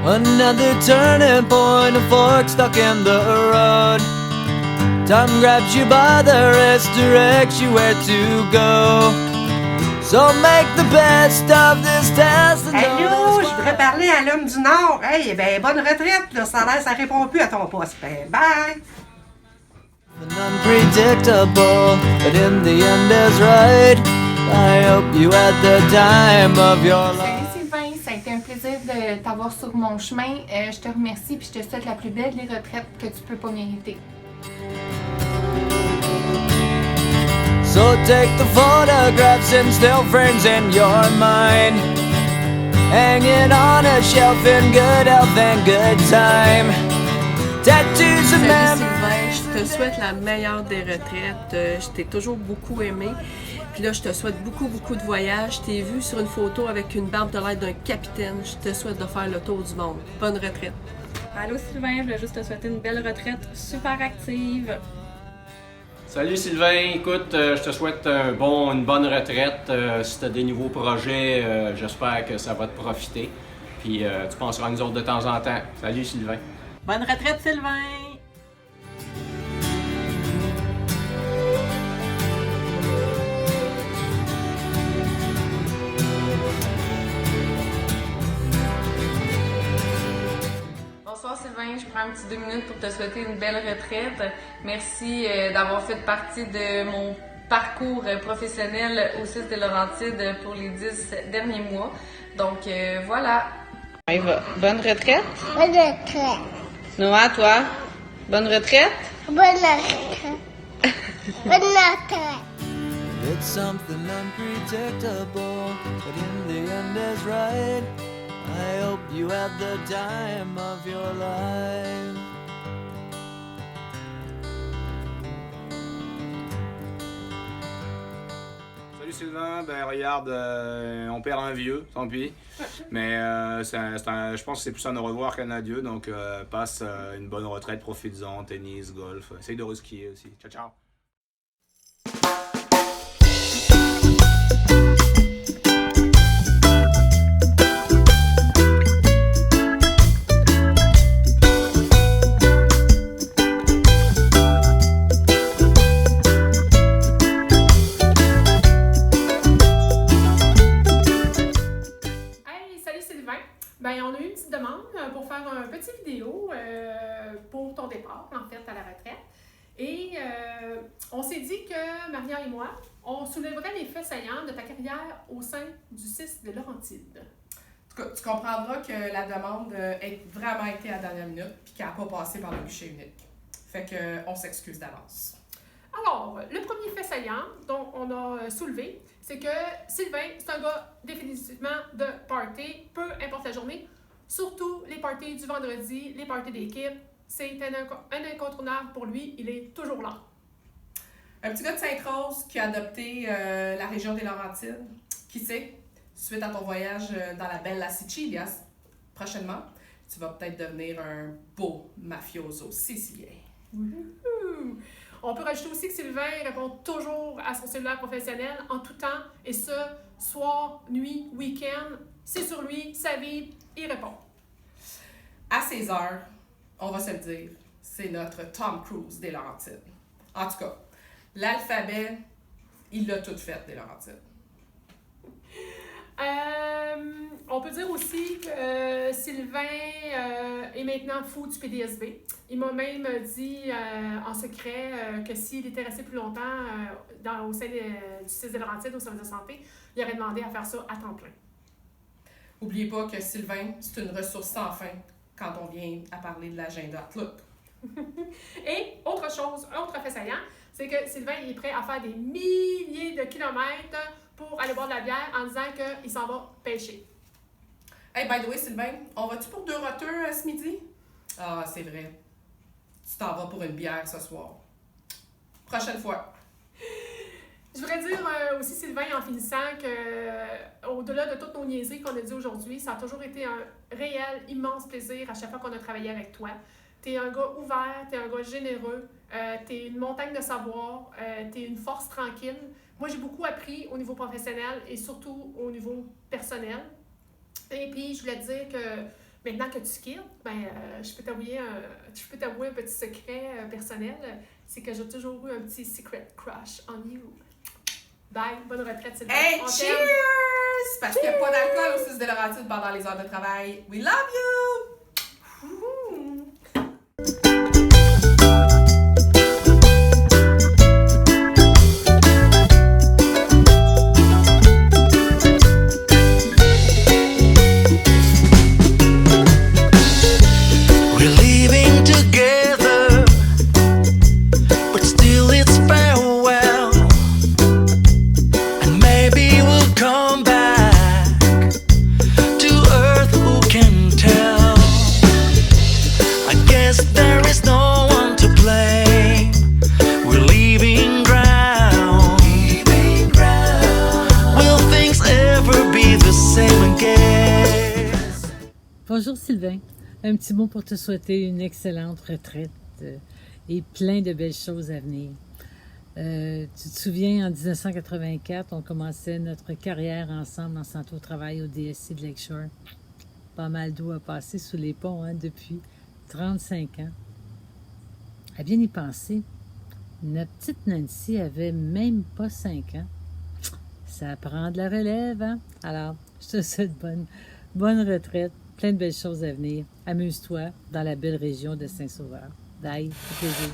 Another turning point, a fork stuck in the road. Time grabs you by the wrist, directs you where to go. So make the best of this test. Allô, je voudrais parler à l'homme du Nord. Hey, ben bonne retraite, là, ça répond plus à ton poste. Ben, bye! Unpredictable, but in the end is right. I hope you had the time of your life. Salut Sylvain, ça a été un plaisir de t'avoir sur mon chemin. Je te remercie puis je te souhaite la plus belle des retraites que tu peux pas mériter. So take the photographs and still frames in your mind. Hang it on a shelf in good health and good time. Tattoos of Salut memories. Sylvain, je te souhaite la meilleure des retraites. Je t'ai toujours beaucoup aimé. Puis là, je te souhaite beaucoup de voyages. Je t'ai vu sur une photo avec une barbe de l'air d'un capitaine. Je te souhaite de faire le tour du monde. Bonne retraite. Allô Sylvain, je voulais juste te souhaiter une belle retraite super active. Salut Sylvain, écoute, je te souhaite une bonne retraite. Si tu as des nouveaux projets, j'espère que ça va te profiter. Puis tu penseras à nous autres de temps en temps. Salut Sylvain. Bonne retraite Sylvain! Bonsoir Sylvain, je prends un petit 2 minutes pour te souhaiter une belle retraite. Merci d'avoir fait partie de mon parcours professionnel au CIS des Laurentides pour les 10 derniers mois. Donc voilà. Eva, bonne retraite. Bonne retraite. Noah, toi, bonne retraite. Bonne retraite. Bonne retraite. It's something unpredictable, but in the end is right. I hope you had the time of your life. Salut Sylvain, ben regarde, on perd un vieux, tant pis. Mais je pense que c'est plus un au revoir qu'un adieu, donc passe une bonne retraite, profites-en, tennis, golf, essaye de reskier aussi. Ciao ciao. Ben, on a eu une petite demande pour faire un petit vidéo pour ton départ, en fait, à la retraite. Et on s'est dit que, Maria et moi, on soulèverait les faits saillants de ta carrière au sein du CIS de Laurentides. En tout cas, tu comprendras que la demande a vraiment été à la dernière minute puis qu'elle n'a pas passé par le guichet unique. Fait qu'on s'excuse d'avance. Alors, le premier fait saillant dont on a soulevé, c'est que Sylvain, c'est un gars définitivement de party, peu importe la journée, surtout les parties du vendredi, les parties d'équipe. C'est un incontournable pour lui, il est toujours là. Un petit gars de Sainte-Rose qui a adopté la région des Laurentides. Qui sait, suite à ton voyage dans la belle La Sicilia, prochainement, tu vas peut-être devenir un beau mafioso sicilien. Wouhou! On peut rajouter aussi que Sylvain répond toujours à son cellulaire professionnel en tout temps, et ce, soir, nuit, week-end. C'est sur lui, sa vie, il répond. À ses heures, on va se le dire, c'est notre Tom Cruise des Laurentides. En tout cas, l'alphabet, il l'a tout fait des Laurentides. On peut dire aussi que Sylvain est maintenant fou du PDSB. Il m'a même dit en secret que s'il était resté plus longtemps au sein du CIS des Laurentides, au service de santé, il aurait demandé à faire ça à temps plein. N'oubliez pas que Sylvain, c'est une ressource sans fin quand on vient à parler de l'agenda Outlook. Et autre chose, un autre fait saillant, c'est que Sylvain il est prêt à faire des milliers de kilomètres pour aller boire de la bière en disant qu'il s'en va pêcher. Hey, by the way, Sylvain, on va-tu pour 2 roteux ce midi? Ah, c'est vrai. Tu t'en vas pour une bière ce soir. Prochaine fois. Je voudrais dire aussi, Sylvain, en finissant, que au-delà de toutes nos niaiseries qu'on a dit aujourd'hui, ça a toujours été un réel, immense plaisir à chaque fois qu'on a travaillé avec toi. T'es un gars ouvert, t'es un gars généreux, t'es une montagne de savoir, t'es une force tranquille. Moi, j'ai beaucoup appris au niveau professionnel et surtout au niveau personnel. Et puis, je voulais te dire que Maintenant que tu quittes, je peux t'avouer un petit secret personnel. C'est que j'ai toujours eu un petit secret crush on you. Bye, bonne retraite, Sylvain. Hey, On cheers! t'aime. Parce qu'il n'y a pas d'alcool au 6 de Laurentides pendant les heures de travail. We love you! Woohoo! We're leaving together, but still it's farewell. And maybe we'll come back to earth, who can tell? I guess there is no one to blame. We're leaving ground. Will things ever be the same again? Bonjour Sylvain, un petit mot pour te souhaiter une excellente retraite et plein de belles choses à venir. Tu te souviens, en 1984, on commençait notre carrière ensemble en santé au travail au DSC de Lakeshore. Pas mal d'eau a passé sous les ponts depuis 35 ans. À bien y penser, notre petite Nancy avait même pas 5 ans. Ça prend de la relève, hein? Alors, je te souhaite bonne retraite. Plein de belles choses à venir. Amuse-toi dans la belle région de Saint-Sauveur. Bye, au plaisir.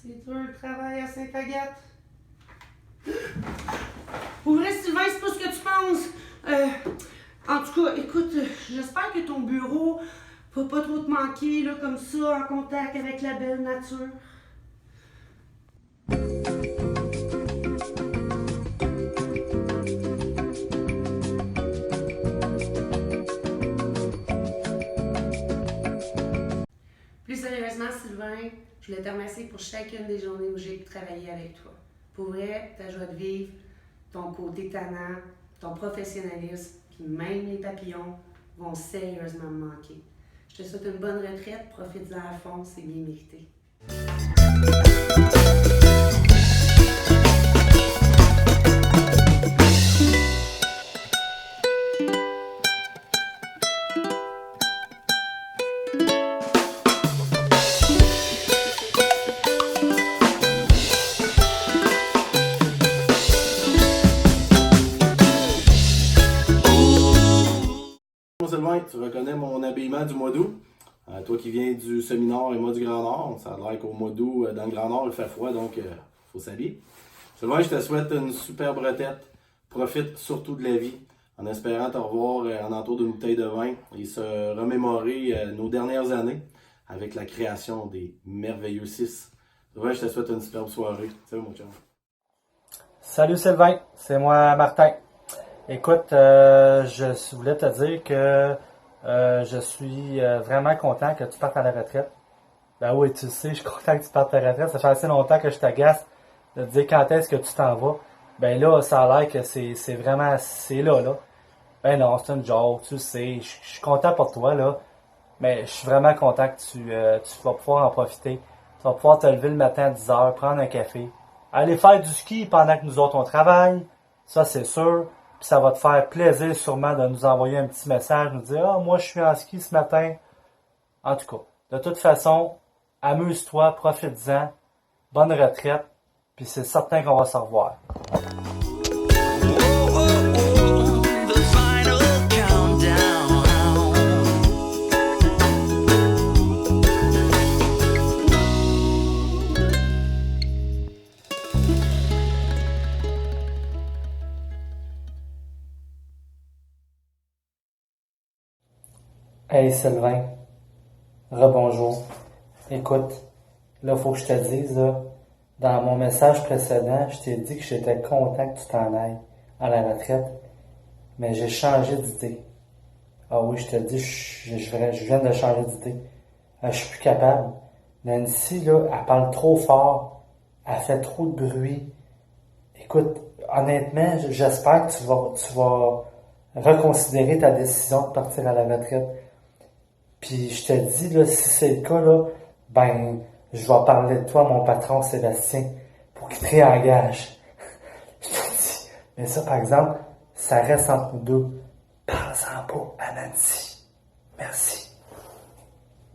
C'est dur le travail à Sainte-Agathe. Pour vrai, Sylvain, c'est pas ce que tu penses. En tout cas, écoute, j'espère que ton bureau va pas trop te manquer, là, comme ça, en contact avec la belle nature. Plus sérieusement, Sylvain, je voulais te remercier pour chacune des journées où j'ai travaillé avec toi. Pour vrai, ta joie de vivre, ton côté tannant, ton professionnalisme, puis même les papillons vont sérieusement me manquer. Je te souhaite une bonne retraite, profite-en à fond, c'est bien mérité. Sylvain, tu reconnais mon habillement du mois d'août? Toi qui viens du semi-nord et moi du Grand Nord, ça a l'air qu'au mois d'août, dans le Grand Nord, il fait froid, donc il faut s'habiller. Sylvain, je te souhaite une superbe retraite. Profite surtout de la vie, en espérant te revoir en entour d'une bouteille de vin et se remémorer nos dernières années avec la création des merveilleux 6. Sylvain, je te souhaite une superbe soirée. Salut mon chum. Salut Sylvain, c'est moi Martin. Écoute, je voulais te dire que je suis vraiment content que tu partes à la retraite. Ben oui, tu sais, je suis content que tu partes à la retraite. Ça fait assez longtemps que je t'agace de te dire quand est-ce que tu t'en vas. Ben là, ça a l'air que c'est vraiment, c'est là. Ben non, c'est une joke, tu sais, je suis content pour toi, là. Mais je suis vraiment content que tu vas pouvoir en profiter. Tu vas pouvoir te lever le matin à 10h, prendre un café, aller faire du ski pendant que nous autres on travaille. Ça, c'est sûr. Puis ça va te faire plaisir sûrement de nous envoyer un petit message, nous dire « Ah, moi je suis en ski ce matin. » En tout cas, de toute façon, amuse-toi, profite-en, bonne retraite, puis c'est certain qu'on va se revoir. Hey Sylvain, rebonjour. Écoute, là, faut que je te dise, là, dans mon message précédent, je t'ai dit que j'étais content que tu t'en ailles à la retraite, mais j'ai changé d'idée. Ah oui, je te le dis, je viens de changer d'idée. Je suis plus capable. Nancy, là, elle parle trop fort. Elle fait trop de bruit. Écoute, honnêtement, j'espère que tu vas reconsidérer ta décision de partir à la retraite. Puis je te dis, là, si c'est le cas, là, ben, je vais parler de toi à mon patron Sébastien pour qu'il te réengage. Je te dis. Mais ça, par exemple, ça reste entre nous deux. Parle-en pas à Nancy. Merci.